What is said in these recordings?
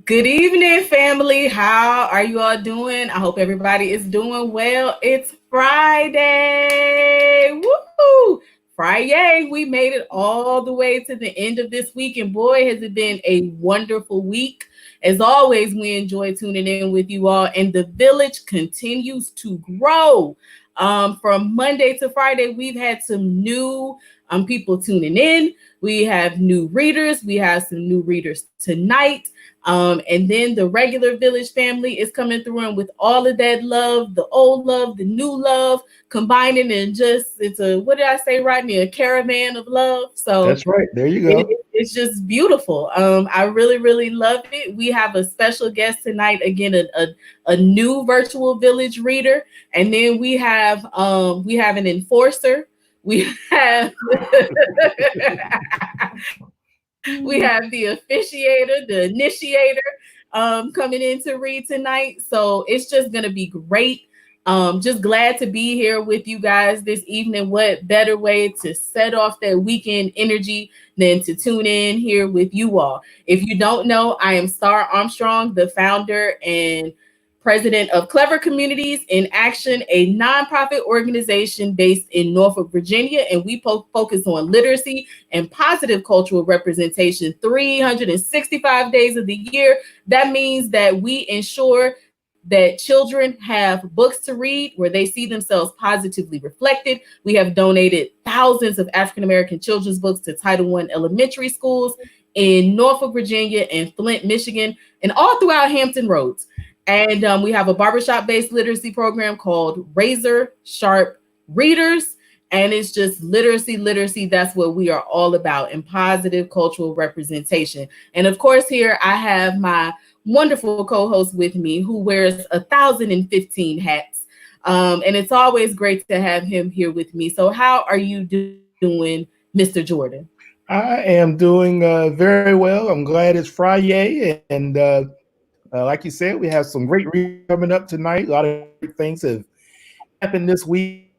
Good evening, family. How are you all doing? I hope everybody is doing well. It's Friday. Woo! Friday. We made it all the way to the end of this week, and boy, has it been a wonderful week. As always, we enjoy tuning in with you all, and the village continues to grow. From Monday to Friday, we've had some new people tuning in. We have new readers. We have some new readers tonight. And then the regular village family is coming through and with all of that love, the old love, the new love, combining and just it's a what did I say, Rodney? A caravan of love. So That's right. There you it, go. it's just beautiful. I really, really love it. We have a special guest tonight. Again, a new virtual village reader, and then we have an enforcer. We have we have the officiator, the initiator coming in to read tonight. So it's just going to be great. Just glad to be here with you guys this evening. What better way to set off that weekend energy than to tune in here with you all? If you don't know, I am Star Armstrong, the founder and president of Clever Communities in Action, a nonprofit organization based in Norfolk, Virginia, and we focus on literacy and positive cultural representation 365 days of the year. That means that we ensure that children have books to read where they see themselves positively reflected. We have donated thousands of African American children's books to Title I elementary schools in Norfolk, Virginia, and Flint, Michigan, and all throughout Hampton Roads. And we have a barbershop based literacy program called Razor Sharp Readers. And it's just literacy, literacy. That's what we are all about in positive cultural representation. And of course, here I have my wonderful co-host with me who wears 1,015 hats. And it's always great to have him here with me. So how are you doing, Mr. Jordan? I am doing very well. I'm glad it's Friday, and like you said, we have some great reading coming up tonight. A lot of great things have happened this week.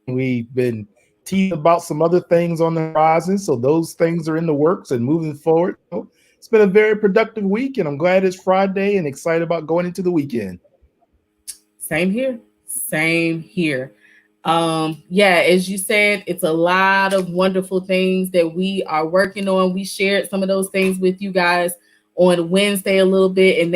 We've been teasing about some other things on the horizon, so those things are in the works and moving forward. So it's been a very productive week, and I'm glad it's Friday and excited about going into the weekend. Same here. Same here. Yeah, as you said, it's a lot of wonderful things that we are working on. We shared some of those things with you guys on Wednesday a little bit, and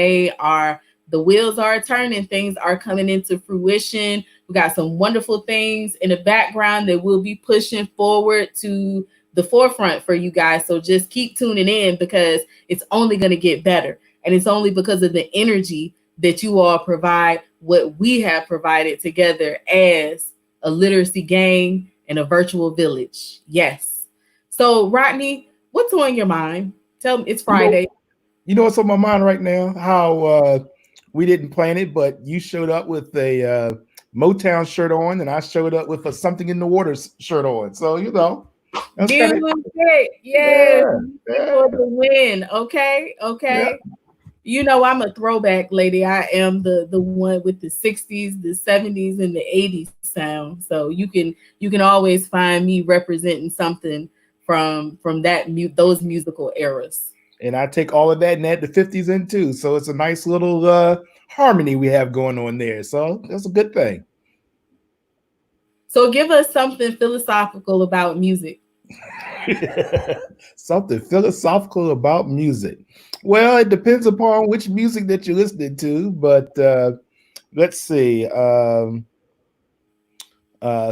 the wheels are turning, things are coming into fruition. We got some wonderful things in the background that we'll be pushing forward to the forefront for you guys. So just keep tuning in because it's only going to get better. And it's only because of the energy that you all provide what we have provided together as a literacy gang and a virtual village. Yes. So, Rodney, what's on your mind? Tell me it's You know, Friday. you know what's on my mind right now? How we didn't plan it, but you showed up with a Motown shirt on, and I showed up with a Something in the Water shirt on. So that's kind of Music. Yes. yeah, Music yeah, for the win. Okay. yeah. Okay. You know, I'm a throwback lady. I am the one with the 60s, the 70s, and the 80s sound. So you can always find me representing something from those musical eras. And I take all of that and add the 50s in too. So it's a nice little harmony we have going on there. So that's a good thing. So give us something philosophical about music. Something philosophical about music. Well, it depends upon which music that you're listening to, but let's see.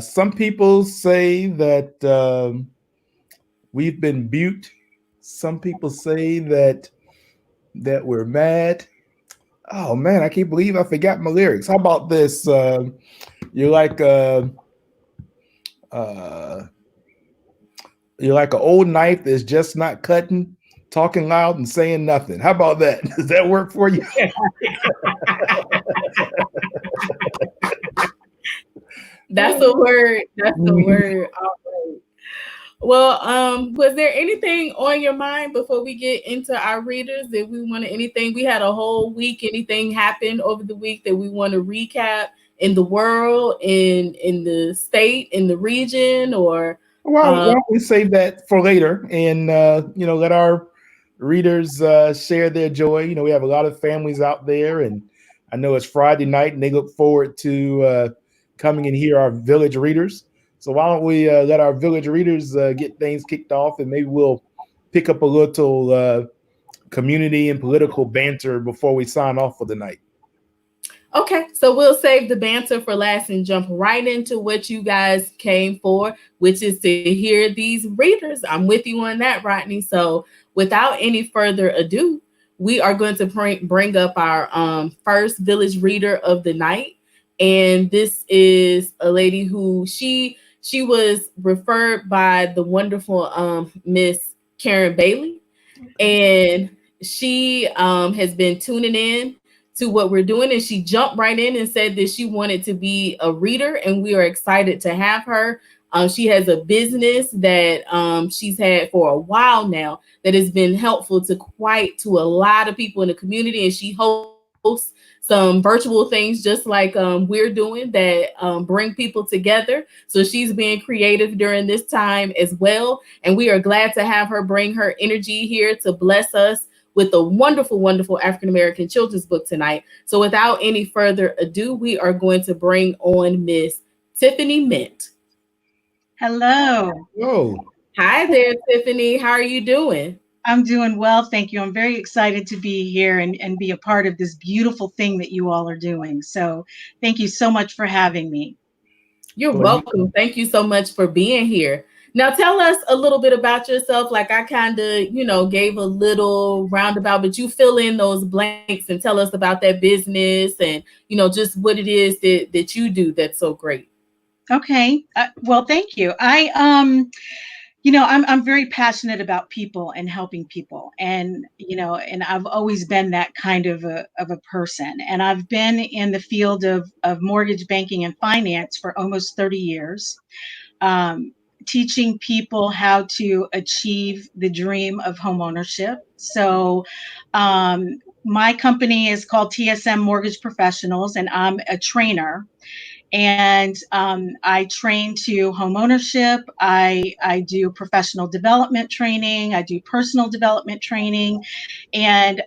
Some people say that we've been bute. Some people say that we're mad. Oh man, I can't believe I forgot my lyrics. How about this? You're like uh, you're like an old knife that's just not cutting, talking loud and saying nothing. How about that? Does that work for you? That's a word. That's a word. All right. Well, was there anything on your mind before we get into our readers that we want to anything? We had a whole week. Anything happened over the week that we want to recap in the world, in the state, in the region, or Well, why uh, don't we save that for later and let our readers share their joy. We have a lot of families out there, and I know it's Friday night, and they look forward to coming and hear our village readers. So why don't we let our village readers get things kicked off, and maybe we'll pick up a little community and political banter before we sign off for the night. Okay, so we'll save the banter for last and jump right into what you guys came for, which is to hear these readers. I'm with you on that, Rodney. So, without any further ado, we are going to bring up our first village reader of the night, and this is a lady who she was referred by the wonderful Miss Karen Bailey, and she has been tuning in to what we're doing, and she jumped right in and said that she wanted to be a reader, and we are excited to have her. She has a business that she's had for a while now that has been helpful to a lot of people in the community, and she hosts some virtual things just like we're doing that bring people together. So she's being creative during this time as well, and we are glad to have her bring her energy here to bless us with a wonderful, wonderful African American children's book tonight. So without any further ado, we are going to bring on Miss Tiffany Mint. Hello. Whoa. Hi there, Tiffany. How are you doing? I'm doing well, thank you. I'm very excited to be here and be a part of this beautiful thing that you all are doing. So thank you so much for having me. You're Well, welcome. Thank you so much for being here. Now, tell us a little bit about yourself. Like I kind of, gave a little roundabout, but you fill in those blanks and tell us about that business and, just what it is that you do that's so great. Okay. Well, thank you. I'm very passionate about people and helping people, and I've always been that kind of a person. And I've been in the field of mortgage banking and finance for almost 30 years. um, Teaching people how to achieve the dream of homeownership. So, my company is called TSM Mortgage Professionals, and I'm a trainer. And I train to homeownership. I do professional development training. I do personal development training. And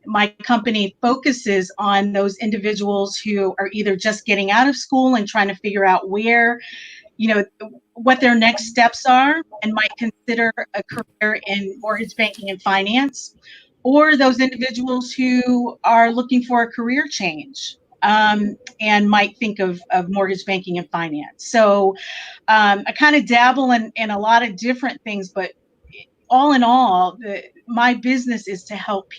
my company focuses on those individuals who are either just getting out of school and trying to figure out you know, what their next steps are and might consider a career in mortgage banking and finance, or those individuals who are looking for a career change and might think of mortgage banking and finance. So I kind of dabble in a lot of different things, but all in all, my business is to help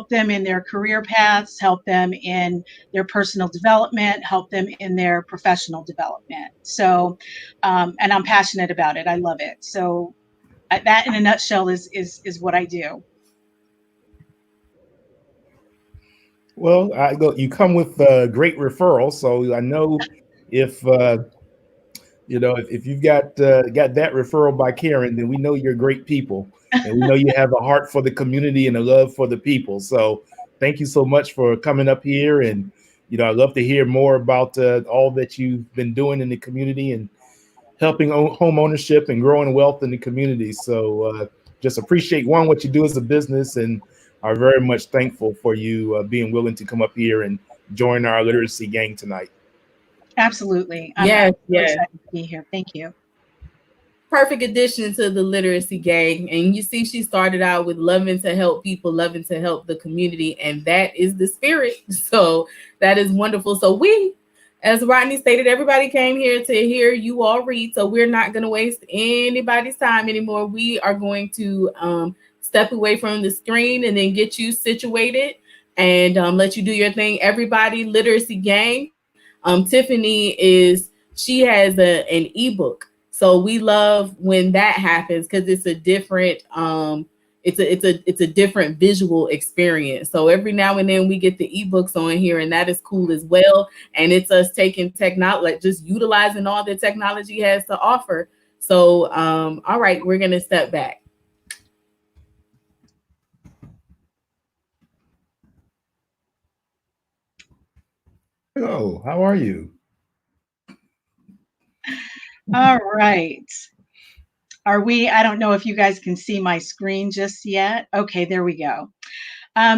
them in their career paths, help them in their personal development, help them in their professional development. So, and I'm passionate about it. I love it. So that in a nutshell is what I do. well, you come with great referrals, so I know if if you've got that referral by Karen, then we know you're great people, and we know you have a heart for the community and a love for the people. So thank you so much for coming up here, and I'd love to hear more about all that you've been doing in the community and helping home ownership and growing wealth in the community. So just appreciate what you do as a business, and are very much thankful for you being willing to come up here and join our literacy gang tonight. Absolutely. I'm Yes, so yes. excited to be here. Thank you. Perfect addition to the literacy gang. And you see, she started out with loving to help people, loving to help the community, and that is the spirit. So that is wonderful. So as Rodney stated, everybody came here to hear you all read. So we're not going to waste anybody's time anymore. We are going to step away from the screen and then get you situated and let you do your thing. Everybody, literacy gang. She has an ebook, so we love when that happens because it's a different it's a different visual experience. So every now and then we get the ebooks on here, and that is cool as well. And it's us taking technology, like just utilizing all that technology has to offer. So all right, we're gonna step back. Oh, how are you? All right. Are we? I don't know if you guys can see my screen just yet. Okay, there we go.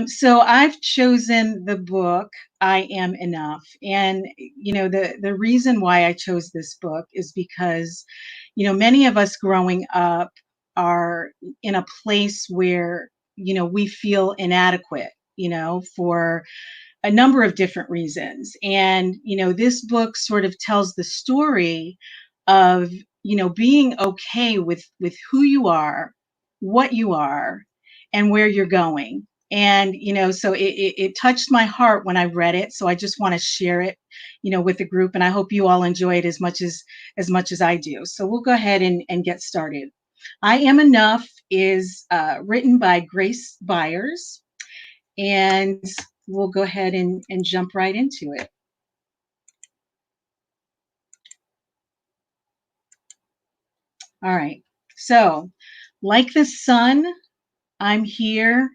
So I've chosen the book I Am Enough. And the reason why I chose this book is because many of us growing up are in a place where we feel inadequate, for a number of different reasons. And this book sort of tells the story of being okay with who you are, what you are, and where you're going. And so it touched my heart when I read it, so I just want to share it with the group, and I hope you all enjoy it as much as I do. So we'll go ahead and get started. I Am Enough is written by Grace Byers, and we'll go ahead and jump right into it. All right. So, like the sun, I'm here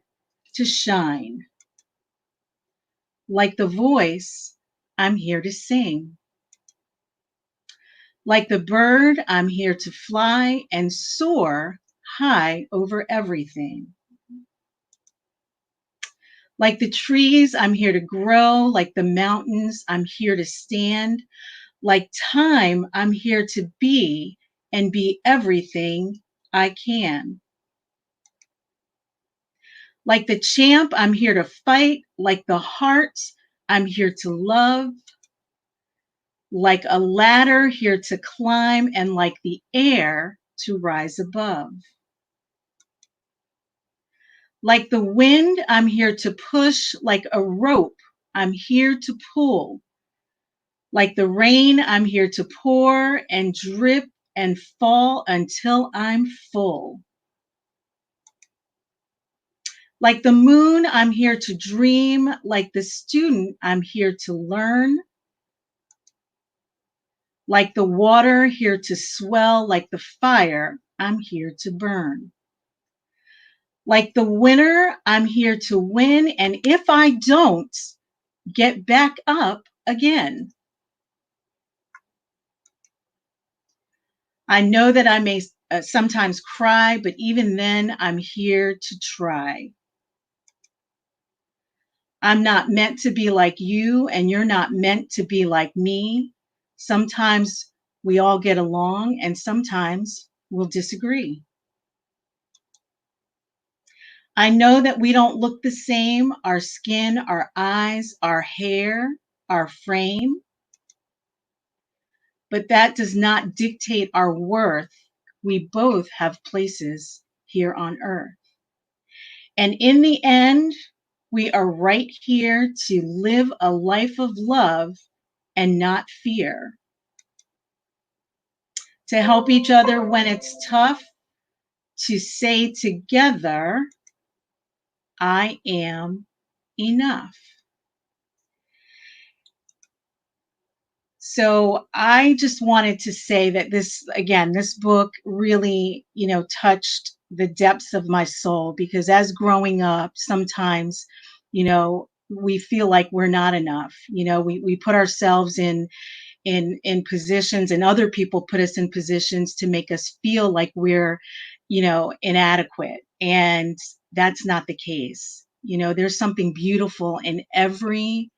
to shine. Like the voice, I'm here to sing. Like the bird, I'm here to fly and soar high over everything. Like the trees, I'm here to grow. Like the mountains, I'm here to stand. Like time, I'm here to be and be everything I can. Like the champ, I'm here to fight. Like the heart, I'm here to love. Like a ladder, here to climb, and like the air, to rise above. Like the wind, I'm here to push. Like a rope, I'm here to pull. Like the rain, I'm here to pour and drip and fall until I'm full. Like the moon, I'm here to dream. Like the student, I'm here to learn. Like the water, here to swell. Like the fire, I'm here to burn. Like the winner, I'm here to win. And if I don't, get back up again. I know that I may sometimes cry, but even then, I'm here to try. I'm not meant to be like you, and you're not meant to be like me. Sometimes we all get along, and sometimes we'll disagree. I know that we don't look the same, our skin, our eyes, our hair, our frame, but that does not dictate our worth. We both have places here on earth. And in the end, we are right here to live a life of love and not fear, to help each other when it's tough, to say together, I am enough. So I just wanted to say that this book really, touched the depths of my soul, because as growing up, sometimes, we feel like we're not enough. We put ourselves in positions, and other people put us in positions to make us feel like we're, inadequate. And that's not the case. There's something beautiful in every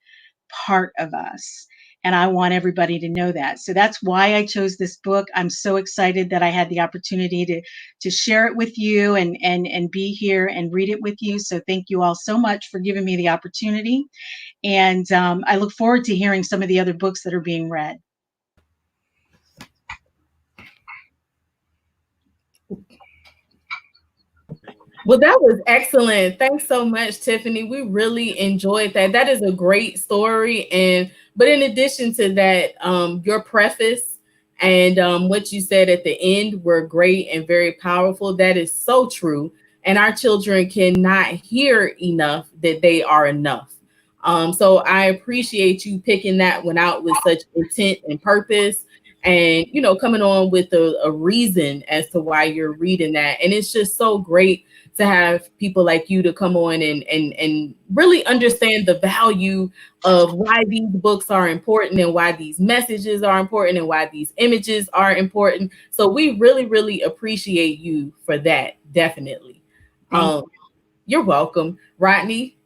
part of us. And I want everybody to know that. So that's why I chose this book. I'm so excited that I had the opportunity to share it with you and be here and read it with you. So thank you all so much for giving me the opportunity. And I look forward to hearing some of the other books that are being read. Well, that was excellent. Thanks so much, Tiffany. We really enjoyed that. That is a great story. But in addition to that, your preface and what you said at the end were great and very powerful. That is so true. And our children cannot hear enough that they are enough. So I appreciate you picking that one out with such intent and purpose, and coming on with a reason as to why you're reading that. And it's just so great to have people like you to come on and really understand the value of why these books are important and why these messages are important and why these images are important. So we really, really appreciate you for that. Definitely. Thank You're welcome, Rodney.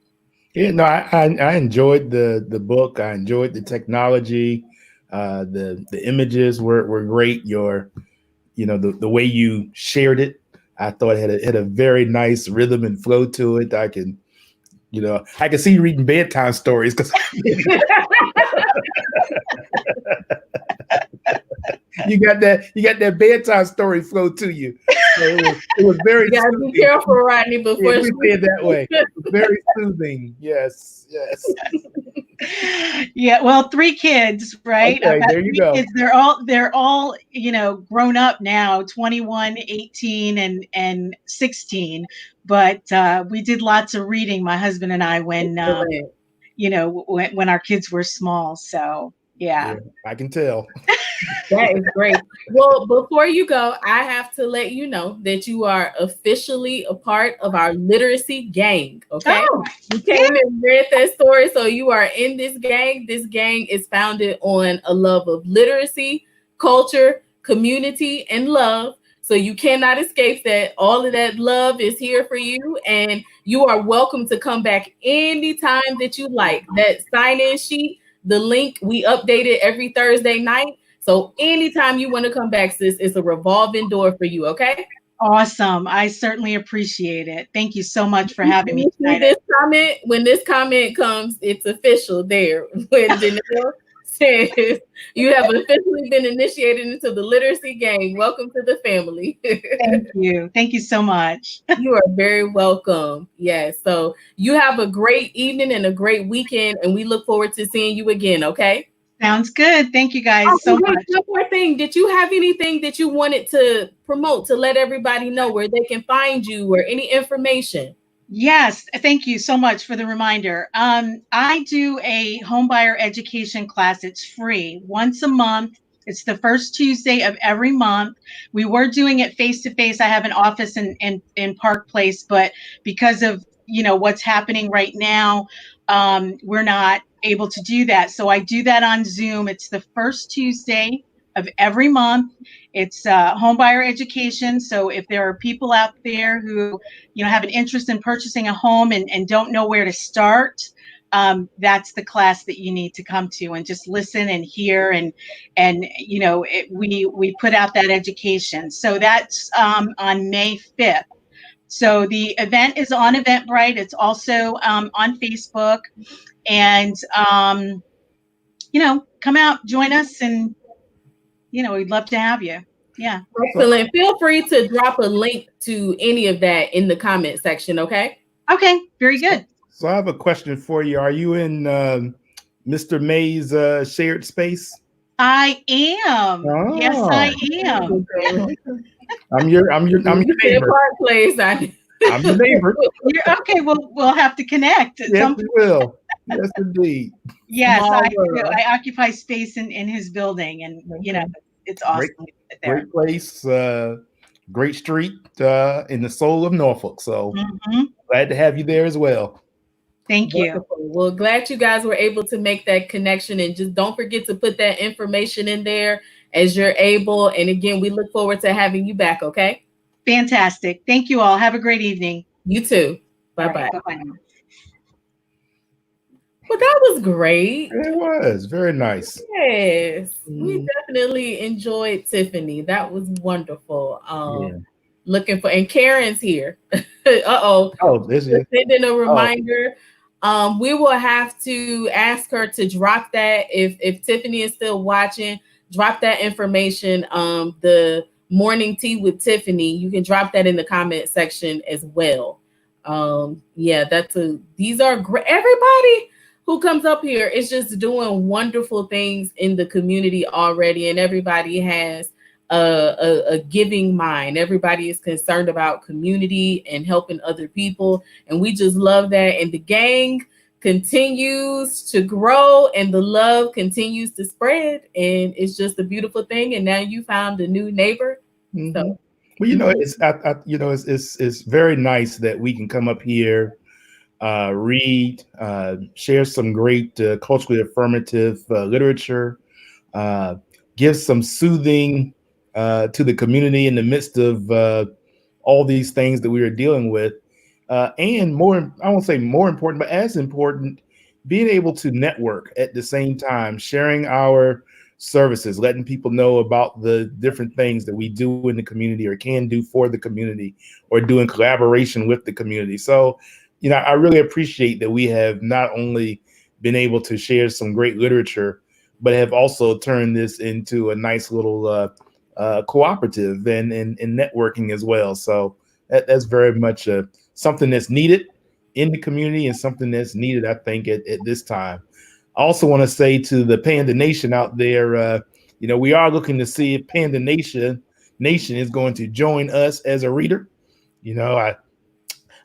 Yeah, no, I enjoyed the book. I enjoyed the technology. The images were great. The way you shared it, I thought it had a very nice rhythm and flow to it. I can see you reading bedtime stories because you got that bedtime story flow to you. So it was very You gotta be soothing. careful, Rodney, Yeah, before let me say it that way. Very soothing. Yes, yes. Yeah, well, three kids, right? I've Okay, got there you three go. kids. They're all, grown up now, 21, 18, and 16. But we did lots of reading, my husband and I, excellent. when our kids were small. So yeah. Yeah, I can tell. That is great. Well, before you go, I have to let you know that you are officially a part of our literacy gang. Okay. Oh, You yeah. came and read that story. So you are in this gang. This gang is founded on a love of literacy, culture, community, and love. So you cannot escape that. All of that love is here for you. And you are welcome to come back anytime that you like. That sign in sheet, the link, we update it every Thursday night. So anytime you want to come back, sis, it's a revolving door for you. Okay. Awesome. I certainly appreciate it. Thank you so much for having me You see tonight. this comment? When this comment comes, it's official there. When Janelle says you have officially been initiated into the literacy gang, welcome to the family. Thank you. Thank you so much. You are very welcome. Yes. So you have a great evening and a great weekend, and we look forward to seeing you again. Okay. Sounds good. Thank you Oh, guys so and wait, much. one more thing. Did you have anything that you wanted to promote to let everybody know where they can find you or any information? Yes, thank you so much for the reminder. I do a home buyer education class. It's free once a month. It's the first Tuesday of every month. We were doing it face to face. I have an office in Park Place, but because of what's happening right now, we're not able to do that. So I do that on Zoom. It's the first Tuesday of every month. It's home buyer education. So if there are people out there who have an interest in purchasing a home and don't know where to start, that's the class that you need to come to and just listen and hear we put out that education. So that's on May 5th. So the event is on Eventbrite. It's also on Facebook, and come out, join us, and we'd love to have you. Yeah. So, Excellent. Feel free to drop a link to any of that in the comment section. Okay. Okay. Very so, good. so I have a question for you. Are you in Mr. May's shared space? I am. Yes, I Oh, am. I'm You your said neighbor. Park Place. I I'm your neighbor. Okay. We'll have to connect at Yes, some we point. will. Yes, indeed. Yes, small I do. world. I occupy space in his building, and Okay. it's Great, awesome to sit there. great place. Great street in the soul of Norfolk. So Hmm. glad to have you there as well. Thank you. Wonderful. Well, glad you guys were able to make that connection, and just don't forget to put that information in there as you're able. And again, we look forward to having you back. Okay. Fantastic. Thank you all. Have a great evening. You too. Bye All right. bye. Bye bye now. Well, that was great. It was very nice. Yes, we Mm, definitely enjoyed Tiffany. That was wonderful. yeah. Looking for, and Karen's here. Uh-oh. Oh, this is. Sending a Oh, reminder. We will have to ask her to drop that if Tiffany is still watching, drop that information. The morning tea with Tiffany, you can drop that in the comment section as well. Yeah, these are great. Everybody who comes up here is just doing wonderful things in the community already, and everybody has a giving mind. Everybody is concerned about community and helping other people, and we just love that. And the gang continues to grow, and the love continues to spread, and it's just a beautiful thing. And now you found a new neighbor, hmm so Well, it's very nice that we can come up here, read, share some great culturally affirmative literature, uh, give some soothing to the community in the midst of all these things that we are dealing with. And more, I won't say more important, but as important, being able to network at the same time, sharing our services, letting people know about the different things that we do in the community or can do for the community or do in collaboration with the community. So, I really appreciate that we have not only been able to share some great literature, but have also turned this into a nice little cooperative and networking as well. So that's very much something that's needed in the community and something that's needed, I think, at this time. I also want to say to the Panda Nation out there, we are looking to see if Nation is going to join us as a reader.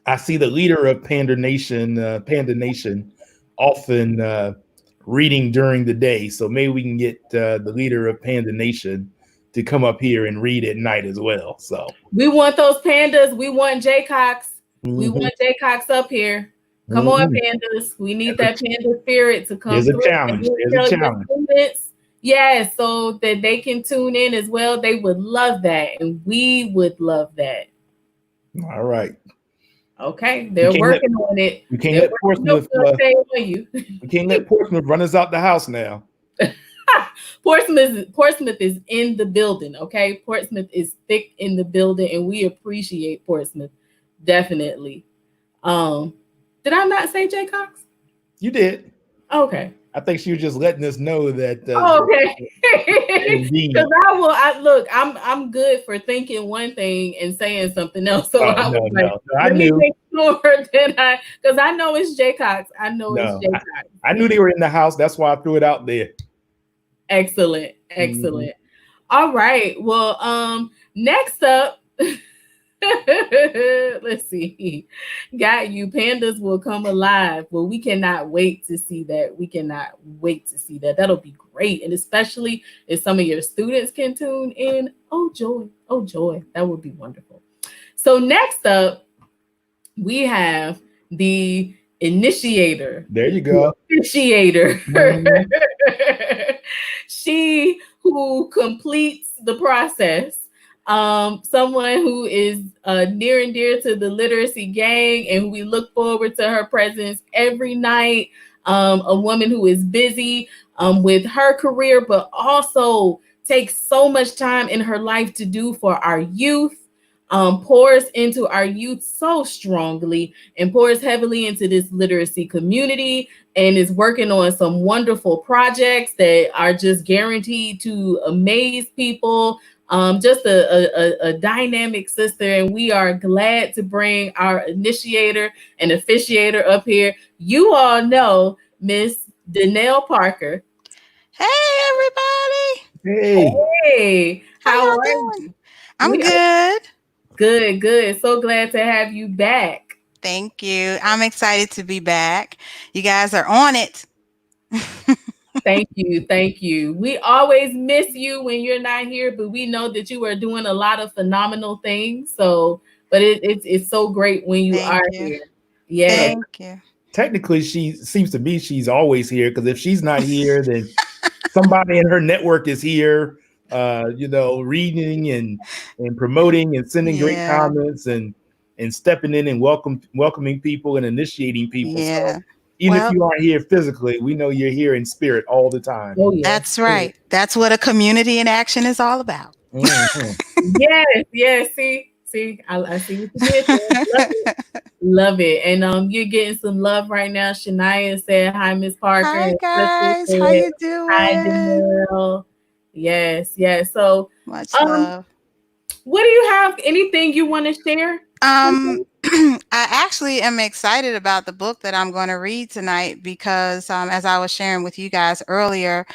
I see the leader of Panda Nation, often reading during the day. So maybe we can get the leader of Panda Nation to come up here and read at night as well. So We want those pandas. We want Jay Cox. We mhm, want Jay Cox up here. Come on, mhm. pandas. We need There's that panda spirit to there's come a through. And challenge. we'll There's a tell your challenge. students, yes, so that they can tune in as well. They would love that. And we would love that. All right. Okay. We They're can't let working on it. we can't They're let working. Nope, Portsmouth they'll stay on you. we can't let Portsmouth run us out the house now. Portsmouth is in the building, okay? Portsmouth is thick in the building, and we appreciate Portsmouth definitely. Um, did I not say Jay Cox? You did. Okay. I think she was just letting us know that Okay. Because indeed. I look, I'm good for thinking one thing and saying something else. So Oh I was no, like, no, no. I let me knew. make sure that because I know it's Jay Cox. I know it's No, Jay I, Cox. I knew they were in the house. That's why I threw it out there. Excellent. Mhm. Excellent. All right. Well, next up, let's see. Got you. Pandas will come alive. Well, we cannot wait to see that. We cannot wait to see that. That'll be great. And especially if some of your students can tune in. Oh, joy. Oh, joy. That would be wonderful. So, next up, we have the initiator, There you the go. officiator. Mhm. She who completes the process. Someone who is near and dear to the literacy gang, and we look forward to her presence every night. A woman who is busy with her career, but also takes so much time in her life to do for our youth, pours into our youth so strongly and pours heavily into this literacy community and is working on some wonderful projects that are just guaranteed to amaze people. Just a dynamic sister, and we are glad to bring our initiator and officiator up here. You all know Miss Danelle Parker. Hey everybody. Hey, Hey, How how y'all are doing? you? I'm We are good. good, good. So glad to have you back. Thank you. I'm excited to be back. You guys are on it. Thank you. Thank you. We always miss you when you're not here, but we know that you are doing a lot of phenomenal things. So, but it's so great when you Thank are you. here. Yes. Thank you. technically, she seems to be. She's always here because if she's not here, then somebody in her network is here. Reading and promoting and sending great Yeah. comments and stepping in and welcoming people and initiating people. So Yeah. even if Well, you aren't here physically, we know you're here in spirit all the time. Oh yes. that's right. That's what a community in action is all about. Mhm. Yes. Yes. See, I see what you did there. Love it. Love it. And you're getting some love right now. Shania said hi, Miss Parker, Hi and Crystal guys. How said you hi, doing? Danelle. Yes, yes. So, Much um, love. what do you have? Anything you want to share? I actually am excited about the book that I'm going to read tonight because, as I was sharing with you guys earlier,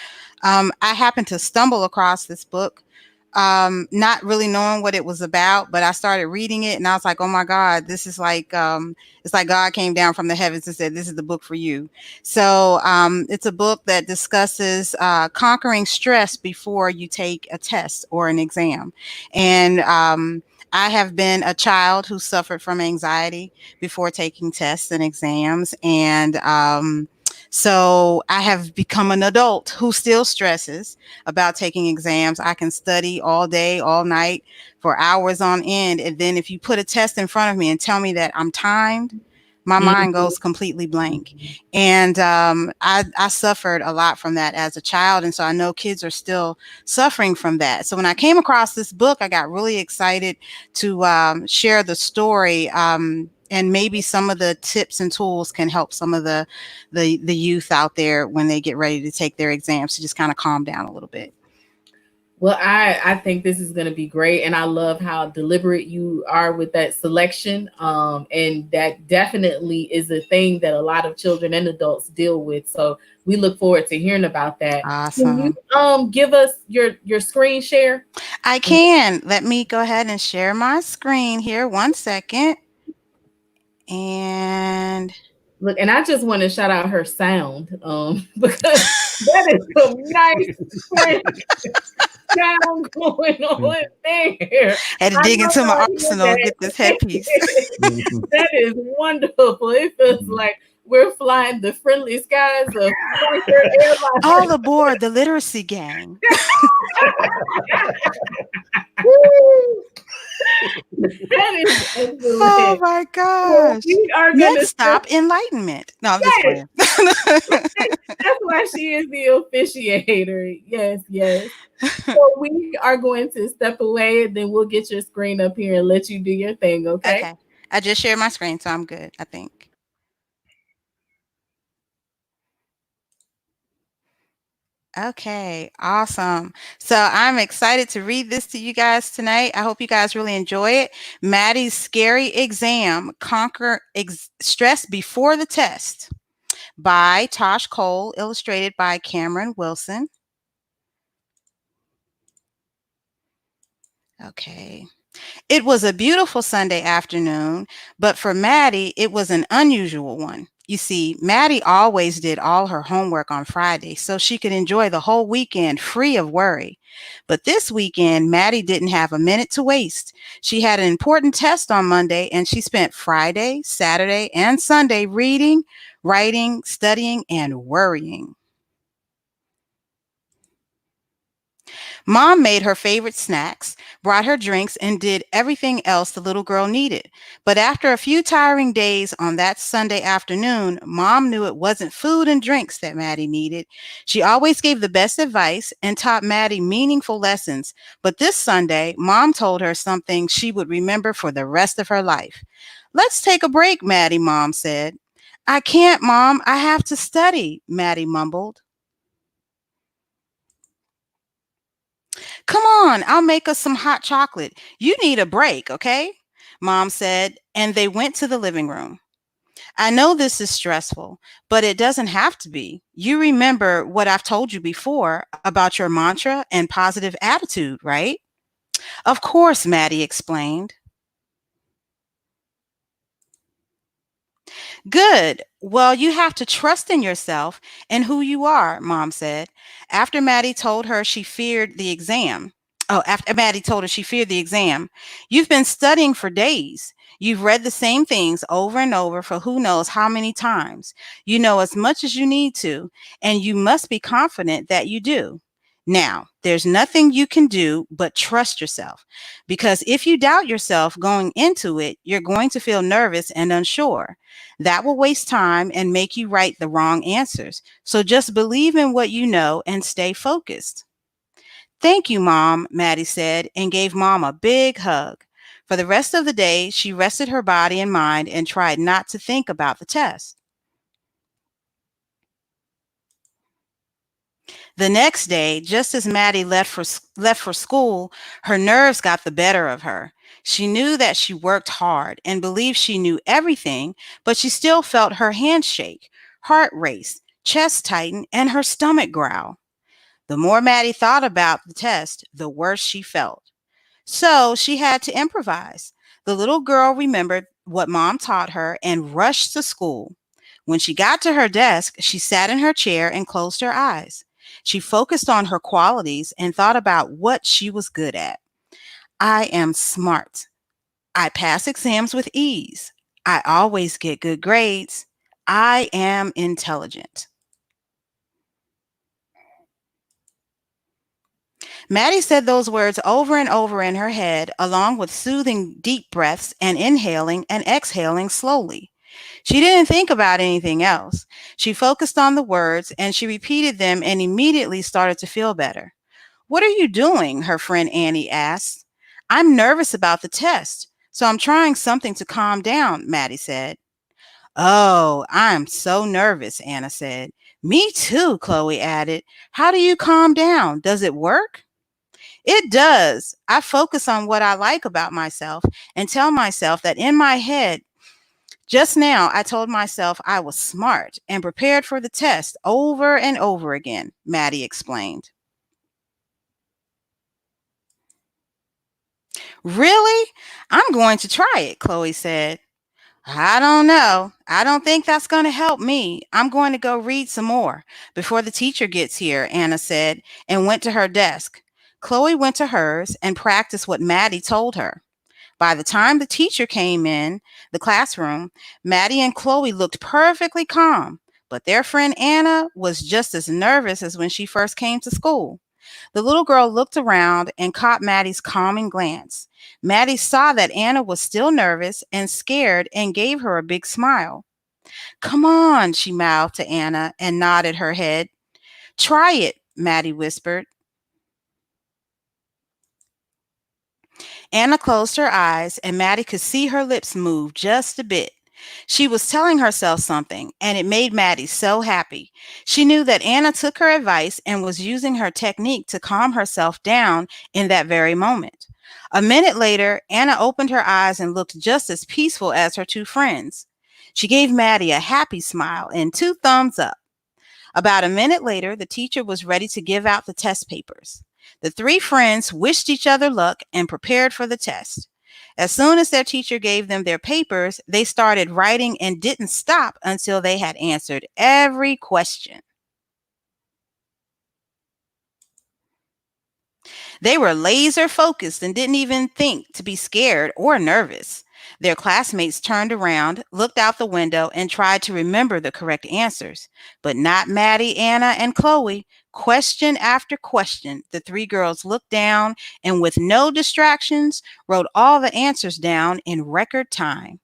I happened to stumble across this book, not really knowing what it was about, but I started reading it and I was like, oh my God, this is like, it's like God came down from the heavens and said, this is the book for you. So it's a book that discusses conquering stress before you take a test or an exam. And I have been a child who suffered from anxiety before taking tests and exams. And so I have become an adult who still stresses about taking exams. I can study all day, all night for hours on end. And then if you put a test in front of me and tell me that I'm timed, my mind Mhm. goes completely blank. And I suffered a lot from that as a child. And so I know kids are still suffering from that. So when I came across this book, I got really excited to share the story. And maybe some of the tips and tools can help some of the youth out there when they get ready to take their exams to just kind of calm down a little bit. Well, I think this is going to be great, and I love how deliberate you are with that selection. And that definitely is a thing that a lot of children and adults deal with. So we look forward to hearing about that. Can you Awesome. give us your screen share? I can. Let me go ahead and share my screen here. 1 second. And Look, and I just want to shout out her sound, because that is some nice French sound going on there. had to I dig know into my how to hear arsenal to that. get this headpiece. That is wonderful. It feels like we're flying the friendly skies of Frontier Airlines. All aboard the literacy gang. Woo! That is Oh excellent. my Well, gosh. we are gonna Next stop, enlightenment. No, I'm just yes, playing. that's why she is the officiator. Yes, yes. So we are going to step away and then we'll get your screen up here and let you do your thing, okay? Okay. I just shared my screen, so I'm good, I think. Okay, awesome. So I'm excited to read this to you guys tonight. I hope you guys really enjoy it. Maddie's Scary Exam, Conquer Stress Before the Test by Tosh Cole, illustrated by Cameron Wilson. Okay. It was a beautiful Sunday afternoon, but for Maddie, it was an unusual one. You see, Maddie always did all her homework on Friday so she could enjoy the whole weekend free of worry. But this weekend, Maddie didn't have a minute to waste. She had an important test on Monday, and she spent Friday, Saturday, and Sunday reading, writing, studying, and worrying. Mom made her favorite snacks, brought her drinks, and did everything else the little girl needed. But after a few tiring days on that Sunday afternoon, Mom knew it wasn't food and drinks that Maddie needed. She always gave the best advice and taught Maddie meaningful lessons. But this Sunday, Mom told her something she would remember for the rest of her life. "Let's take a break," Maddie, Mom said. "I can't, Mom. I have to study," Maddie mumbled. "Come on, I'll make us some hot chocolate. You need a break, okay?" Mom said, and they went to the living room. "I know this is stressful, but it doesn't have to be. You remember what I've told you before about your mantra and positive attitude, right?" "Of course," Maddie explained. "Good. Well, you have to trust in yourself and who you are," Mom said. After Maddie told her she feared the exam. After Maddie told her she feared the exam. "You've been studying for days. You've read the same things over and over for who knows how many times. You know as much as you need to, and you must be confident that you do. Now, there's nothing you can do but trust yourself, because if you doubt yourself going into it, you're going to feel nervous and unsure. That will waste time and make you write the wrong answers. So just believe in what you know and stay focused." "Thank you, Mom," Maddie said, and gave Mom a big hug. For the rest of the day, she rested her body and mind and tried not to think about the test. The next day, just as Maddie left for school, her nerves got the better of her. She knew that she worked hard and believed she knew everything, but she still felt her hands shake, heart race, chest tighten, and her stomach growl. The more Maddie thought about the test, the worse she felt. So she had to improvise. The little girl remembered what Mom taught her and rushed to school. When she got to her desk, she sat in her chair and closed her eyes. She focused on her qualities and thought about what she was good at. "I am smart. I pass exams with ease. I always get good grades. I am intelligent. Maddie said those words over and over in her head, along with soothing deep breaths and inhaling and exhaling slowly. She didn't think about anything else. She focused on the words and she repeated them and immediately started to feel better. "What are you doing?" her friend Annie asked. "I'm nervous about the test, so I'm trying something to calm down," Maddie said. "Oh, I'm so nervous," Anna said. "Me too," Chloe added. "How do you calm down? Does it work?" "It does. I focus on what I like about myself and tell myself that in my head. Just now, I told myself I was smart and prepared for the test over and over again," Maddie explained. "Really? I'm going to try it," Chloe said. "I don't know. I don't think that's going to help me. I'm going to go read some more before the teacher gets here," Anna said, and went to her desk. Chloe went to hers and practiced what Maddie told her. By the time the teacher came in the classroom, Maddie and Chloe looked perfectly calm, but their friend Anna was just as nervous as when she first came to school. The little girl looked around and caught Maddie's calming glance. Maddie saw that Anna was still nervous and scared and gave her a big smile. "Come on," she mouthed to Anna and nodded her head. "Try it," Maddie whispered. Anna closed her eyes, and Maddie could see her lips move just a bit. She was telling herself something, and it made Maddie so happy. She knew that Anna took her advice and was using her technique to calm herself down in that very moment. A minute later, Anna opened her eyes and looked just as peaceful as her two friends. She gave Maddie a happy smile and two thumbs up. About a minute later, the teacher was ready to give out the test papers. The three friends wished each other luck and prepared for the test. As soon as their teacher gave them their papers, they started writing and didn't stop until they had answered every question. They were laser focused and didn't even think to be scared or nervous. Their classmates turned around, looked out the window, and tried to remember the correct answers. But not Maddie, Anna, and Chloe. Question after question, the three girls looked down and, with no distractions, wrote all the answers down in record time.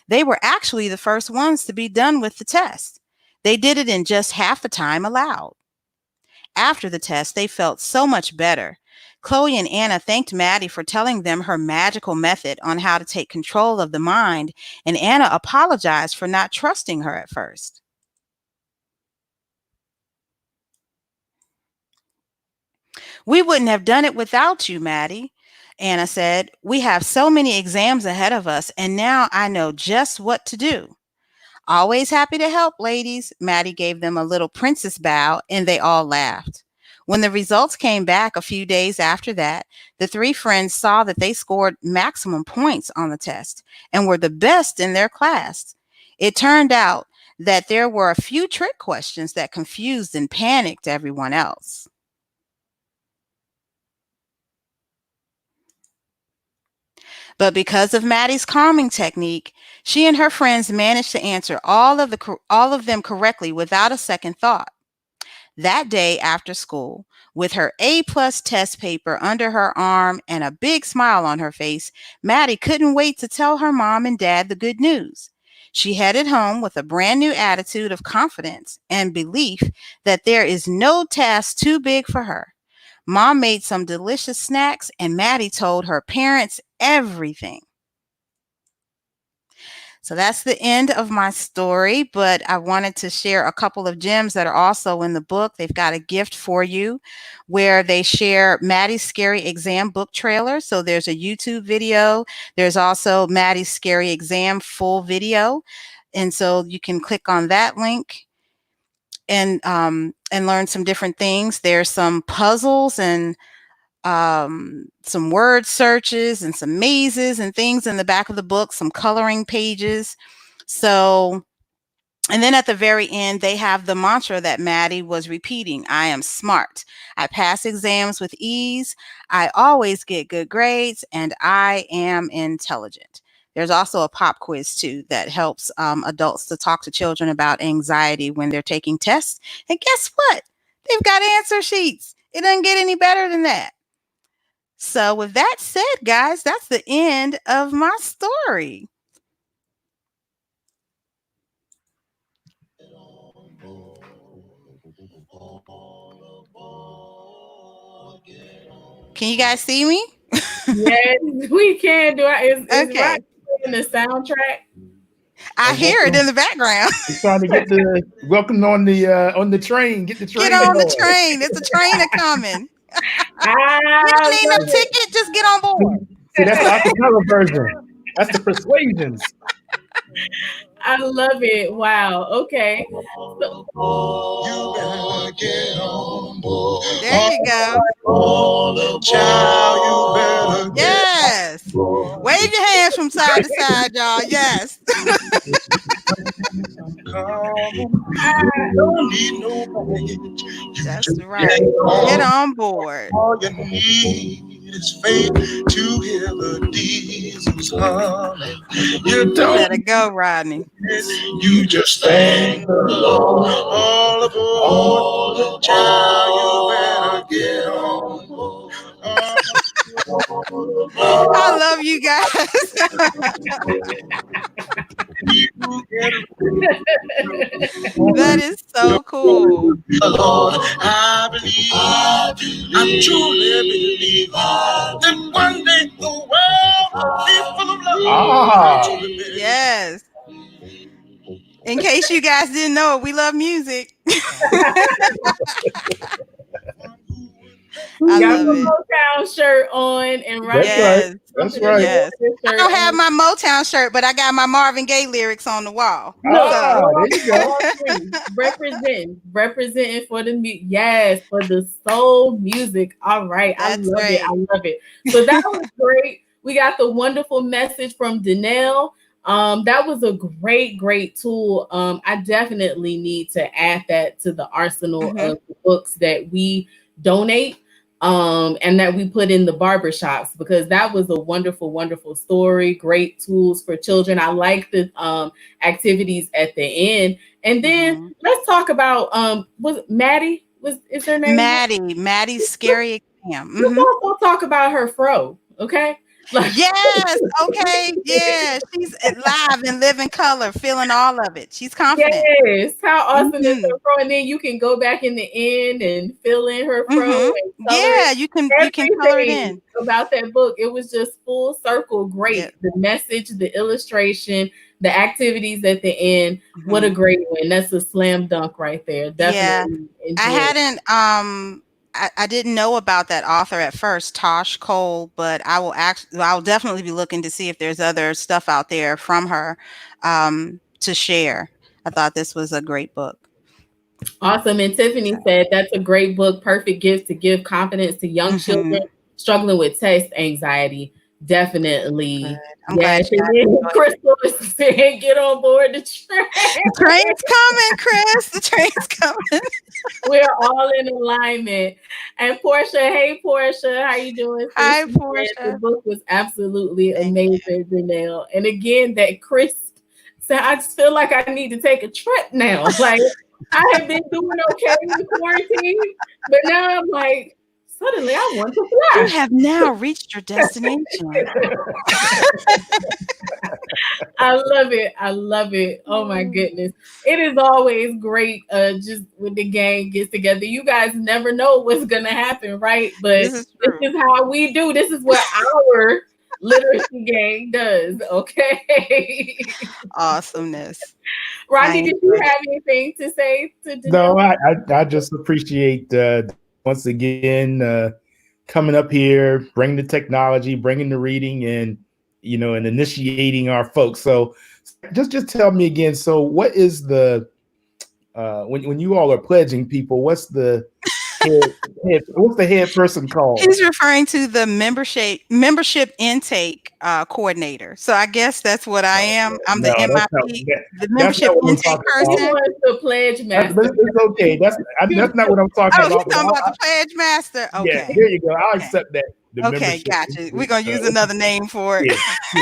They were actually the first ones to be done with the test. They did it in just half the time allowed. After the test, they felt so much better. Chloe and Anna thanked Maddie for telling them her magical method on how to take control of the mind, and Anna apologized for not trusting her at first. "We wouldn't have done it without you, Maddie," Anna said. "We have so many exams ahead of us, and now I know just what to do." "Always happy to help, ladies." Maddie gave them a little princess bow, and they all laughed. When the results came back a few days after that, the three friends saw that they scored maximum points on the test and were the best in their class. It turned out that there were a few trick questions that confused and panicked everyone else. But because of Maddie's calming technique, she and her friends managed to answer all of them correctly without a second thought. That day after school, with her A-plus test paper under her arm and a big smile on her face, Maddie couldn't wait to tell her mom and dad the good news. She headed home with a brand new attitude of confidence and belief that there is no task too big for her. Mom made some delicious snacks, and Maddie told her parents everything. So that's the end of my story, but I wanted to share a couple of gems that are also in the book. They've got a gift for you where they share Maddie's Scary Exam book trailer. So there's a YouTube video. There's also Maddie's Scary Exam full video. And so you can click on that link and learn some different things. There's some puzzles and some word searches and some mazes and things in the back of the book, some coloring pages. So And then at the very end, they have the mantra that Maddie was repeating. I am smart. I pass exams with ease. I always get good grades, and I am intelligent. There's also a pop quiz too that helps adults to talk to children about anxiety when they're taking tests. And guess what? They've got answer sheets. It doesn't get any better than that. So with that said, guys, that's the end of my story. Can you guys see me? Yes, we can do it. Is Okay. Rocky in the soundtrack? I hear it in the background. He's trying to get the welcome on the train. Get the train. Get on the going. train. It's a train a coming. I You don't need no love it. ticket. Just get on board. See, that's the acapella version. That's the Persuasions. I love it. Wow. Okay. You better get on board. There you go. Child, you better get Yes. Wave your hands from side to side, y'all. Yes. Don't need no baggage. You That's just right. Get on board. all you need is faith to hear the diesels humming. You don't Better go, Rodney. you just thank the Lord. All aboard, child, you better get on board. I love you guys. That is so cool. Lord, I believe, I truly believe that one day the world will be full of love. Ah. Yes. In case you guys didn't know it, we love music. I Got love the it. Motown shirt on and right. Yes. That's right. Yes. I don't have my Motown shirt, but I got my Marvin Gaye lyrics on the wall. Ah, there you go. Representing for the yes, for the soul music. All right. That's I love right. it. I love it. So that was great. We got the wonderful message from Danelle. That was a great tool. I definitely need to add that to the arsenal of the books that we donate and that we put in the barbershops, because that was a wonderful story. Great tools for children. I like the activities at the end. And then let's talk about was Maddie, is her name? Maddie's scary exam. Let's also talk about her fro, okay? Like, yes, okay, yeah. She's live and live in color, feeling all of it. She's confident. Yes, how awesome is her fro? And then you can go back in the end and fill in her fro. And yeah, you can color it in. About that book, it was just full circle. Great, yeah. The message, the illustration, the activities at the end. What a great one! That's a slam dunk right there. Definitely. Yeah, I hadn't. I didn't know about that author at first, Tosh Cole, but I'll definitely be looking to see if there's other stuff out there from her to share. I thought this was a great book. Awesome. And Tiffany said that's a great book, perfect gift to give confidence to young children struggling with test anxiety. Definitely. Yeah, Crystal is saying, get on board the train. The train's coming, Chris. The train's coming. We're all in alignment. And Portia, hey Portia, how you doing? Hi, Portia. The book was absolutely amazing, Janelle. And again, that Chris said, I just feel like I need to take a trip now. Like, I have been doing okay in the quarantine, but now I'm like, suddenly I want to fly. You have now reached your destination. I love it. I love it. Oh my goodness. It is always great just when the gang gets together. You guys never know what's going to happen, right? But this is how we do. This is what our literacy gang does. Okay. Awesomeness. Rodney, did you have anything to say to Janelle? No, I just appreciate once again coming up here, bringing the technology, bringing the reading, and and initiating our folks. So just tell me again. So what is the when you all are pledging people? What's the What's the head person called? He's referring to the membership intake coordinator. So I guess that's what I am. I'm the MIP, the membership intake person. He wants the pledge master. It's okay. That's not what I'm talking about. He's talking about the pledge master. Okay. Yeah, there you go. I'll accept that. Okay, gotcha. We're gonna use another name for it. Yeah.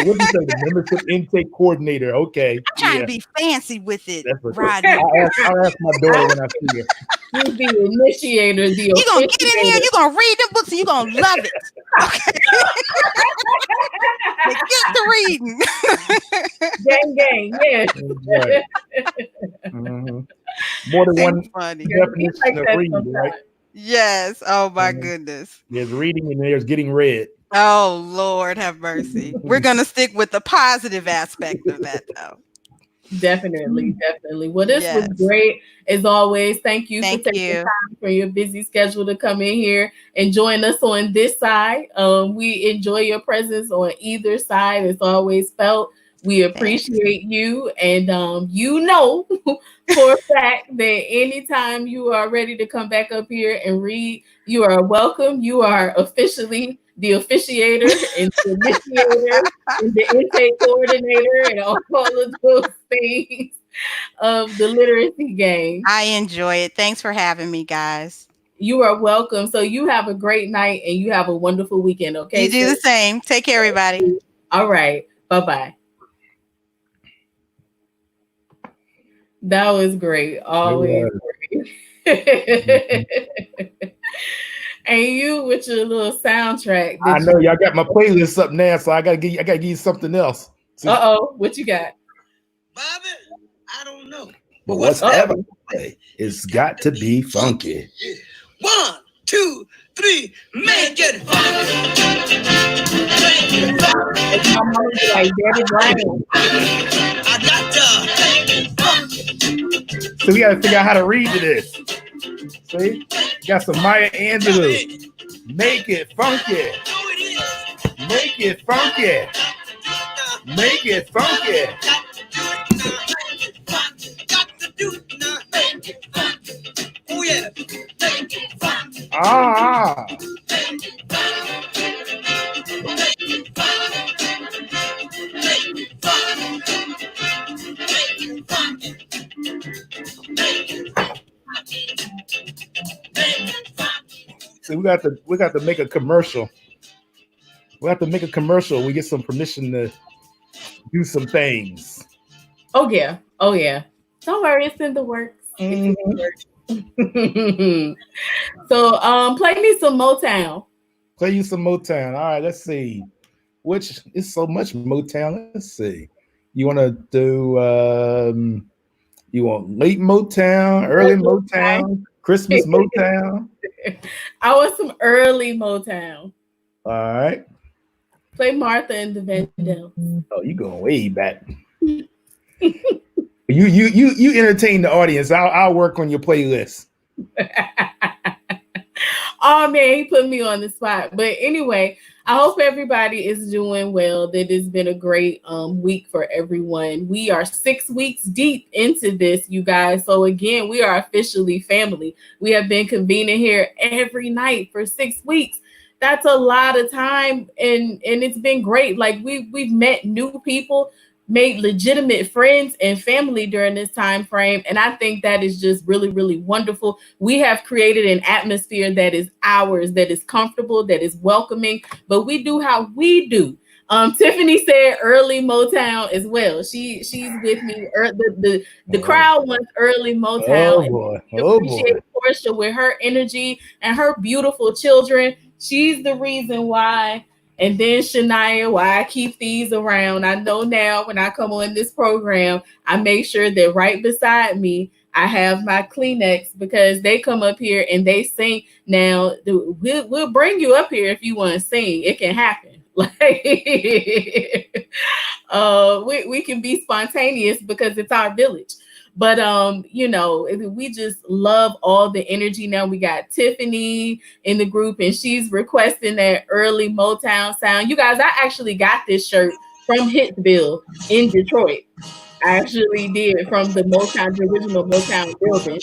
What do you say? The membership intake coordinator. Okay. I'm trying to be fancy with it, Rodney. I'll ask my daughter when I see her. You're the initiator. You're gonna get in here, you're gonna read the books, and you're gonna love it. Okay. Get to reading. Gang, yeah. Right. Mm-hmm. More than one definition of reading, right? Yes. Oh my goodness. There's reading and there's getting read. Oh Lord, have mercy. We're gonna stick with the positive aspect of that, though. Definitely. Well, this was great as always. Thank you for taking time from your busy schedule to come in here and join us on this side. We enjoy your presence on either side. It's always felt. We appreciate you, and for a fact that anytime you are ready to come back up here and read, you are welcome. You are officially the officiator and the initiator and the intake coordinator and all of those things of the literacy game. I enjoy it. Thanks for having me, guys. You are welcome. So you have a great night and you have a wonderful weekend, okay? You do the same. Take care, everybody. All right. Bye-bye. That was great. Always great. And you with your little soundtrack. I know y'all got my playlist up now, so I gotta give you something else. What you got? Bobby, I don't know. But what's ever it's got to be funky. Yeah. 1, 2, 3, make it funky. Make it funky. It's my mom like Daddy Brown. I got to make it funky. So we gotta figure out how to read to this. See? Got some Maya Angelou. Make it funky. Make it funky. Make it funky. Got to do it now. Make it funky. Oh yeah. Make it funky. Ah. Make it funky. Make it funky. Make it funky. Make it funky. Make it funky. So we got to make a commercial. We have to make a commercial. We get some permission to do some things. Oh yeah. Don't worry, it's in the works. So play me some Motown. Play you some Motown. All right, let's see. Which is so much Motown. Let's see. You want to do you want late Motown, early Motown, Christmas Motown? I want some early Motown. All right. Play Martha and the Vandellas. Oh, you going way back. You entertain the audience. I'll work on your playlist. Oh man, he put me on the spot. But anyway, I hope everybody is doing well. That it's been a great week for everyone. We are 6 weeks deep into this, you guys. So again, we are officially family. We have been convening here every night for 6 weeks. That's a lot of time, and it's been great. Like we've met new people, made legitimate friends and family during this time frame, and I think that is just really, really wonderful. We have created an atmosphere that is ours, that is comfortable, that is welcoming, but we do how we do. Tiffany said early Motown as well. She's with me. The crowd wants early Motown. Oh boy. Portia with her energy and her beautiful children. She's the reason why. And then Shania, why I keep these around. I know now when I come on this program, I make sure that right beside me, I have my Kleenex because they come up here and they sing. Now, we'll bring you up here if you want to sing. It can happen. Like, we can be spontaneous because it's our village. But, we just love all the energy. Now we got Tiffany in the group and she's requesting that early Motown sound. You guys, I actually got this shirt from Hitsville in Detroit. I actually did from the original Motown building.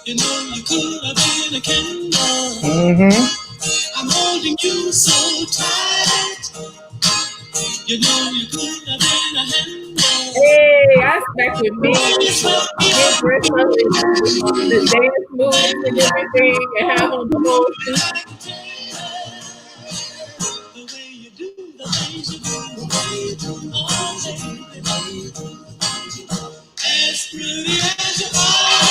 You know you could have been a candle. Mm-hmm. I'm holding you so tight. You know you could have been a handle. Hey, I expected The me way you swept me get up, dressed up in the dance moves and everything and have on the whole suit. the way you do the things you do, the way you do, oh baby, as pretty as you are.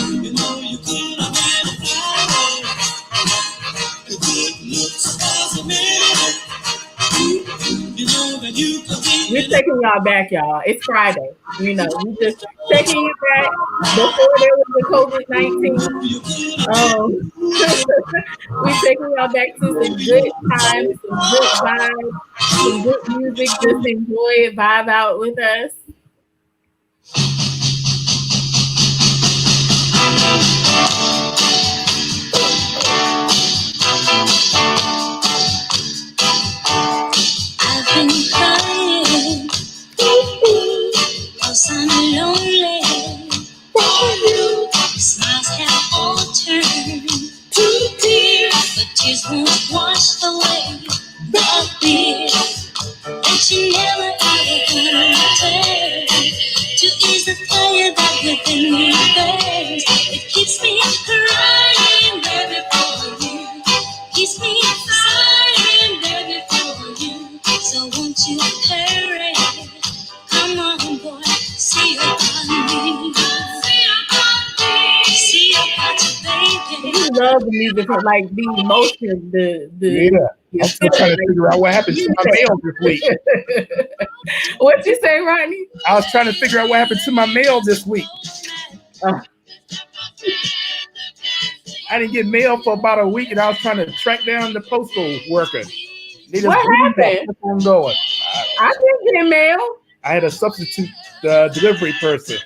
You know you could have been a flower. The good looks was a minute. You know that you could be We're in taking y'all back, y'all. It's Friday. You know, we just taking you back before there was the COVID-19. you could have Um, we're taking y'all back to some good times, some good vibes, some good music. Just enjoy it, vibe out with us. I've been crying, 'cause I'm lonely. Smiles have all turned to tears, but tears won't wash away the fear that you never ever gonna return. To ease the fire that within me burns, it keeps me crying, baby, for you. Keeps me crying, baby, for you. So won't you hurry? Come on, boy, see about me. See about you, baby. We love the music, like the emotion, Yeah. I'm still trying to figure out what happened to my mail this week. What you say, Rodney? I was trying to figure out what happened to my mail this week. I didn't get mail for about a week, and I was trying to track down the postal worker. What happened? I'm going. I didn't get mail. I had a substitute delivery person.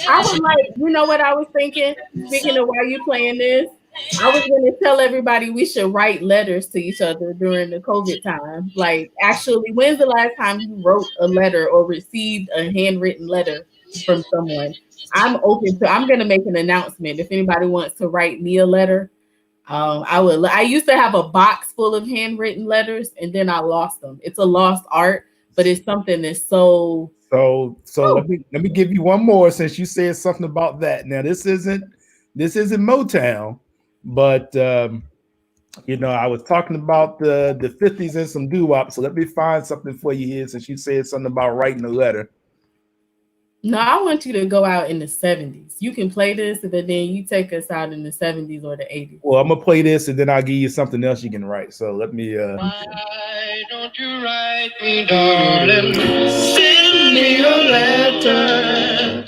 I was like, you know what I was thinking? Speaking of why you playing this, I was going to tell everybody we should write letters to each other during the COVID time. Like, actually, when's the last time you wrote a letter or received a handwritten letter from someone? I'm going to make an announcement. If anybody wants to write me a letter, I would. I used to have a box full of handwritten letters, and then I lost them. It's a lost art, but it's something that's so. So let me give you one more, since you said something about that. Now this isn't Motown, but I was talking about the 50s and some doo-wop. So let me find something for you here, since you said something about writing a letter. No, I want you to go out in the 70s. You can play this, but then you take us out in the 70s or the 80s. Well, I'm gonna play this, and then I'll give you something else you can write. So let me. Why don't you write me, darling? Send me a letter.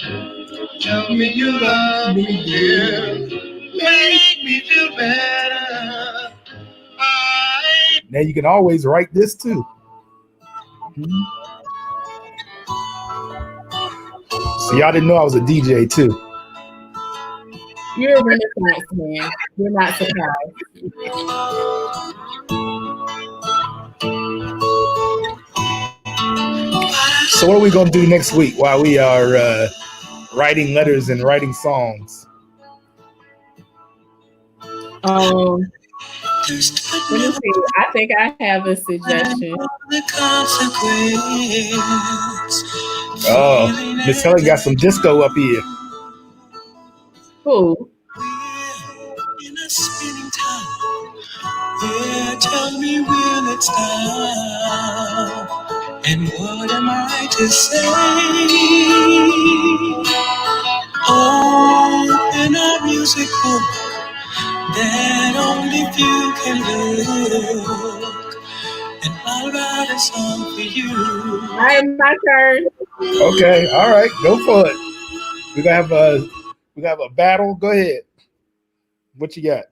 Tell me you love me, dear. Make me feel better. Now you can always write this too. So y'all didn't know I was a DJ too. You're a Renaissance man. You're not surprised. So what are we gonna do next week while we are writing letters and writing songs? Let me see. I think I have a suggestion. Oh, Miss Helen got some disco up here. Who? In a spinning time. Yeah, tell me when it's time. And what am I to say? Open a music book that only few can look, and I'll write a song for you. All right, my turn. Okay, all right, go for it. We gonna have a battle. Go ahead. What you got?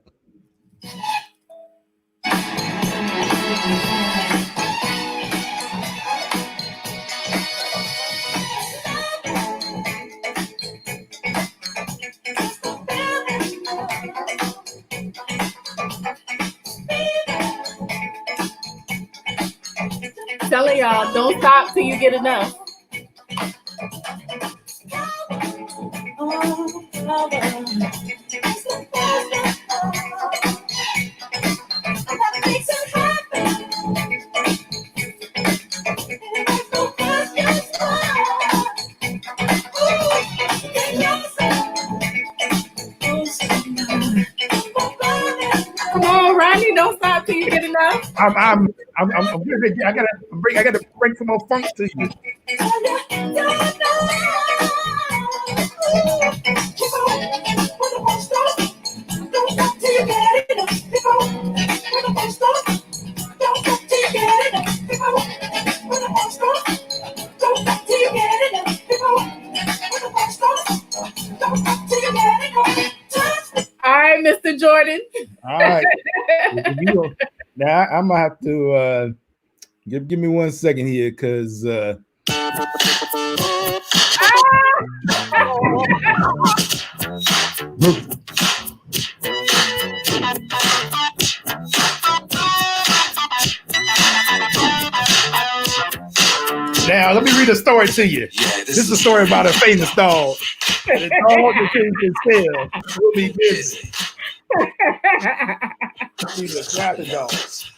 So telling y'all, don't stop till you get enough. Come on, Rodney, don't stop till you get enough. I'm busy. I gotta bring some more funk to you. All right, Mr. Jordan. All right. Now I'm gonna have to give me 1 second here, because now let me read a story to you. This is a story about a famous dog. The dog that changed his tail will be busy. These are traffic dogs,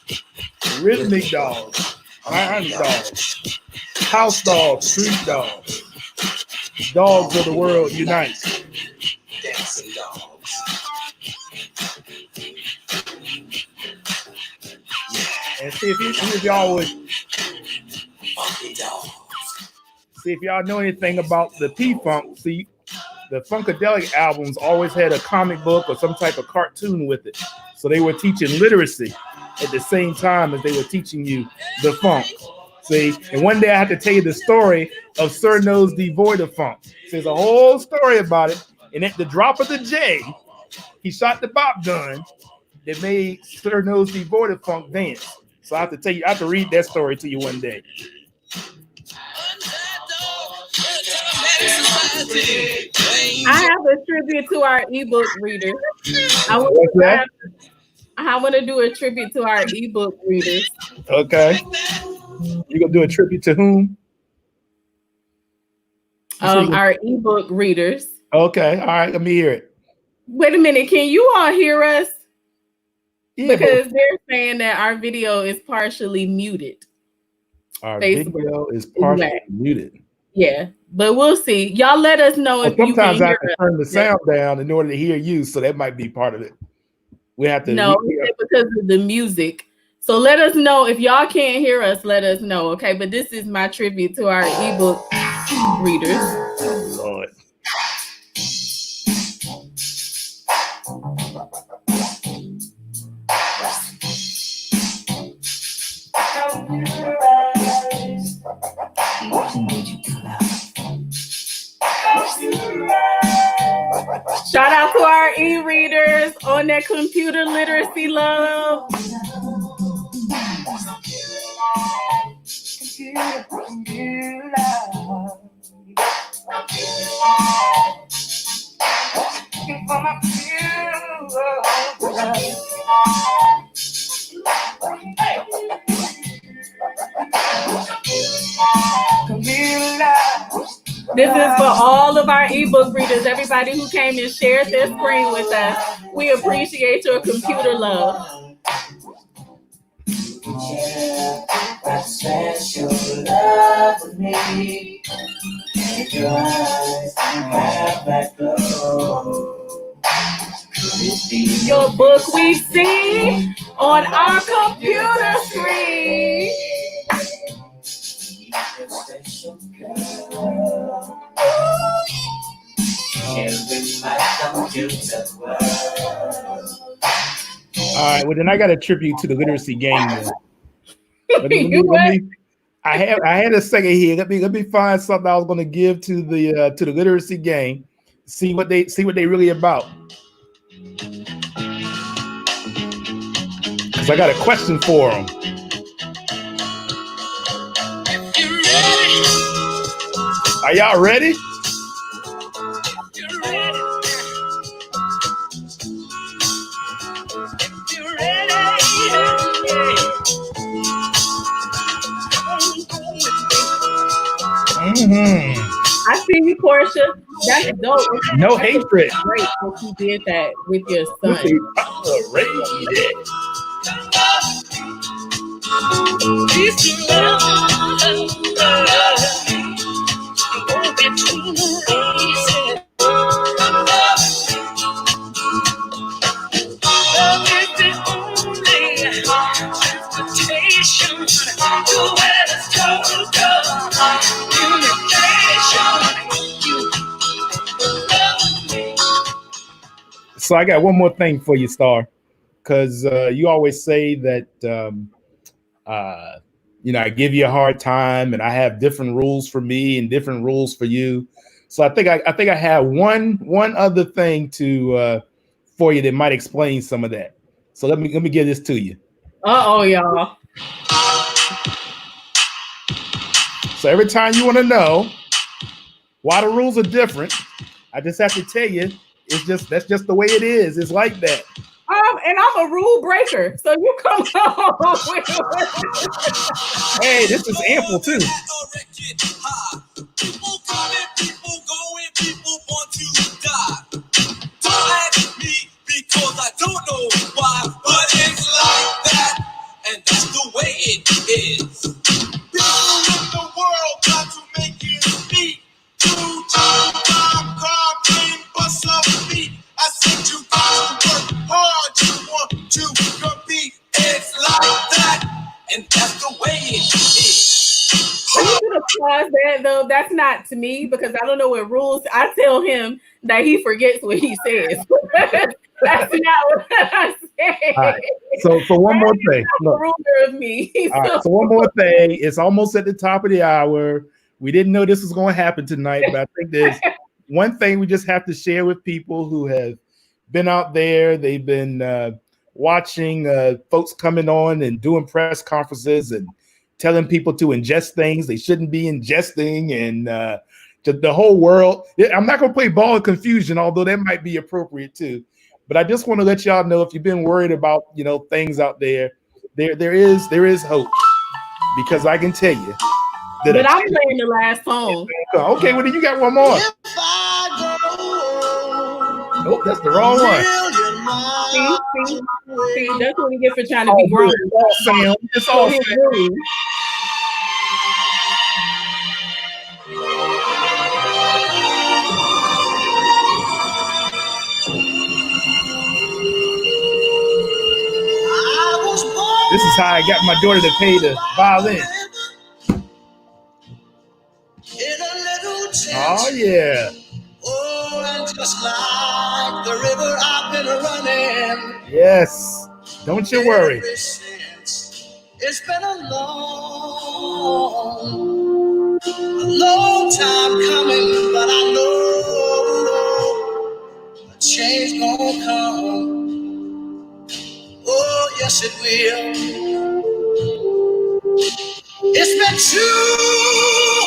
rhythmic dogs, iron dogs, house dogs, street dogs. Dogs of the world unite. Dancing dogs. And see if y'all would Funky dogs. see if y'all know anything about the P-Funk. See, the Funkadelic albums always had a comic book or some type of cartoon with it. So they were teaching literacy at the same time as they were teaching you the funk. See, and one day I had to tell you the story of Sir Nose Devoid of Funk. So there's a whole story about it. And at the drop of the J, he shot the bop gun that made Sir Nose Devoid of Funk dance. So I have to tell you, I have to read that story to you one day. I have a tribute to our ebook readers. I want to do a tribute to our ebook readers. Okay. You gonna do a tribute to whom? Our ebook readers. Okay. All right. Let me hear it. Wait a minute. Can you all hear us? Yeah, because they're saying that our video is partially muted. Our Facebook. video is partially muted. Yeah, but we'll see. Y'all let us know if you can sometimes I hear have to us. turn the sound down in order to hear you, so that might be part of it. We have to. No, it's because of the music. So let us know if y'all can't hear us. Let us know, okay? But this is my tribute to our ebook readers. Oh, Lord. Shout out to our e-readers on that computer literacy love. This is for all of our ebook readers, everybody who came and shared their screen with us. We appreciate your computer love. That special love with me. Your eyes have that glow. Your book we see on our computer screen. Special girl. In my computer world. All right, well then I got a tribute to the literacy game. I had a second here. Let me find something I was going to give to the literacy game. See what they really about. Because I got a question for them. Are y'all ready? I see you, Portia. That's dope. No I think it's hatred. great that you did that with your This son. is tolerated. Peace and love, go between the races. Love is the only transportation to where the soul goes. Communication. So I got one more thing for you, Star, because you always say that uh, I give you a hard time, and I have different rules for me and different rules for you. So I think I have one other thing to for you that might explain some of that. So let me give this to you. Oh, y'all. So every time you want to know why the rules are different, I just have to tell you, that's just the way it is. It's like that. And I'm a rule breaker, so you come on. Hey, this is ample too. People coming, people going, people want to die. Don't ask me because I don't know why, but it's like that, and that's the way it is. People in the world got to make it meet. Two time, crime, clean, bust up feet. I said you got to work hard, you want to compete. It's like that, and that's the way it is. Are you gonna pause that though? That's not to me because I don't know what rules. I tell him that he forgets what he says. That's not what I say. All right. So one more thing. Look. Ruler of me. All right. So one more thing. It's almost at the top of the hour. We didn't know this was going to happen tonight, but I think there's one thing we just have to share with people who have been out there. They've been watching folks coming on and doing press conferences and telling people to ingest things they shouldn't be ingesting, and the whole world. I'm not going to play ball of confusion, although that might be appropriate too. But I just want to let y'all know, if you've been worried about things out there, there is hope, because I can tell you that. But I'm playing the last song. Okay, well then you got one more. Nope, that's the wrong one. See, that's what we get for trying to be grown. Sam, it's all Sam. This is how I got my daughter to pay the violin. Oh yeah. Oh, and just like the river I've been running. Yes. Don't you worry. It's been a long time coming, but I know a change gonna come. Oh, yes, it will. It's been too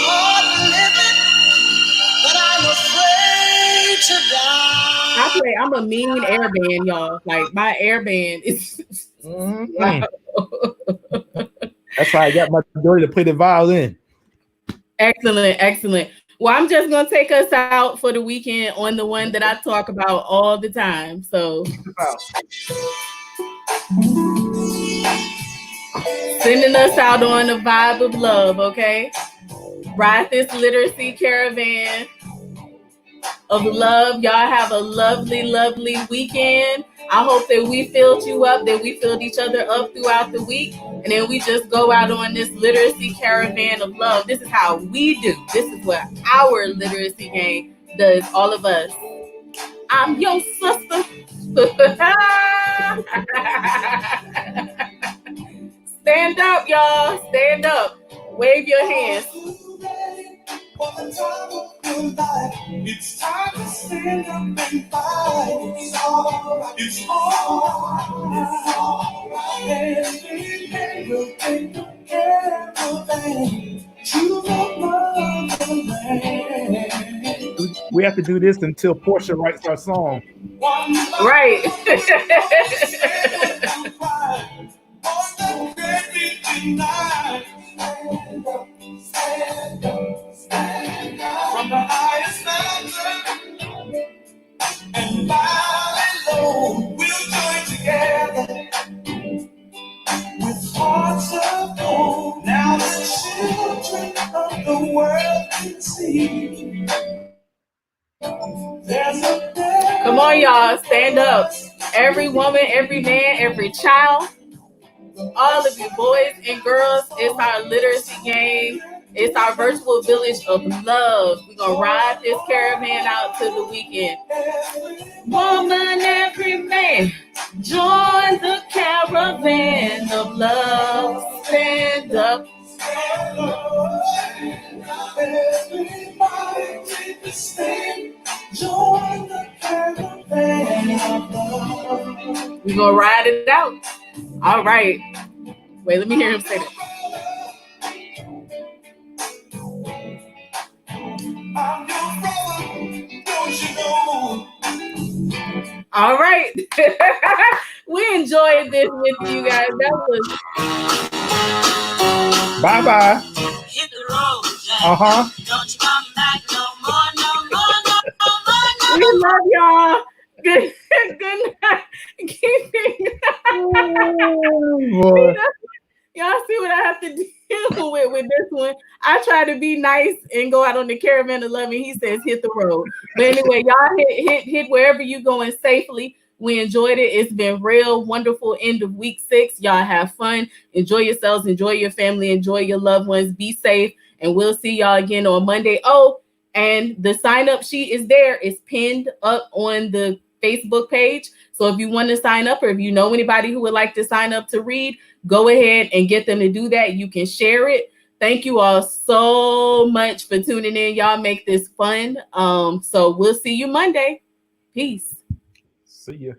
hard living, but I'm afraid to die. I'm a mean air band, y'all. Like, my air band is. Wow. That's how I got my daughter to play the violin. Excellent, excellent. Well, I'm just going to take us out for the weekend on the one that I talk about all the time. So, sending us out on a vibe of love, okay? Ride this literacy caravan of love. Y'all have a lovely, lovely weekend. I hope that we filled you up, that we filled each other up throughout the week. And then we just go out on this literacy caravan of love. This is how we do. This is what our literacy gang does, all of us. I'm your sister. Stand up, y'all. Stand up. Wave your hands. It's time to stand up and fight. It's alright. It's alright. Every day we'll take care of things. To the motherland. We have to do this until Portia writes our song. Right. Stand up, stand up, stand up. on, y'all. Stand up. Every woman, every man, every child, all of you boys and girls, it's our literacy game. It's our virtual village of love. We're going to ride this caravan out to the weekend. Woman, every man, join the caravan of love. Stand up. Everybody take a stand. Join the caravan of love. We're going to ride it out. All right. Wait, let me hear him say that. I'm your brother, don't you know? All right. We enjoyed this with you guys. That was Bye-bye. Hit the road, Jack. Uh-huh. Don't you come back no more, no more, no more, no we more. love y'all. Good night. Keeping Boy. y'all see what I have to deal with this one. I try to be nice and go out on the caravan of love, and he says hit the road. But anyway, y'all hit wherever you going safely. We enjoyed it. It's been real wonderful end of week 6. Y'all have fun. Enjoy yourselves. Enjoy your family. Enjoy your loved ones. Be safe. And we'll see y'all again on Monday. Oh, and the sign up sheet is there. It's pinned up on the Facebook page. So if you want to sign up, or if you know anybody who would like to sign up to read, go ahead and get them to do that. You can share it. Thank you all so much for tuning in. Y'all make this fun. So we'll see you Monday. Peace. See ya.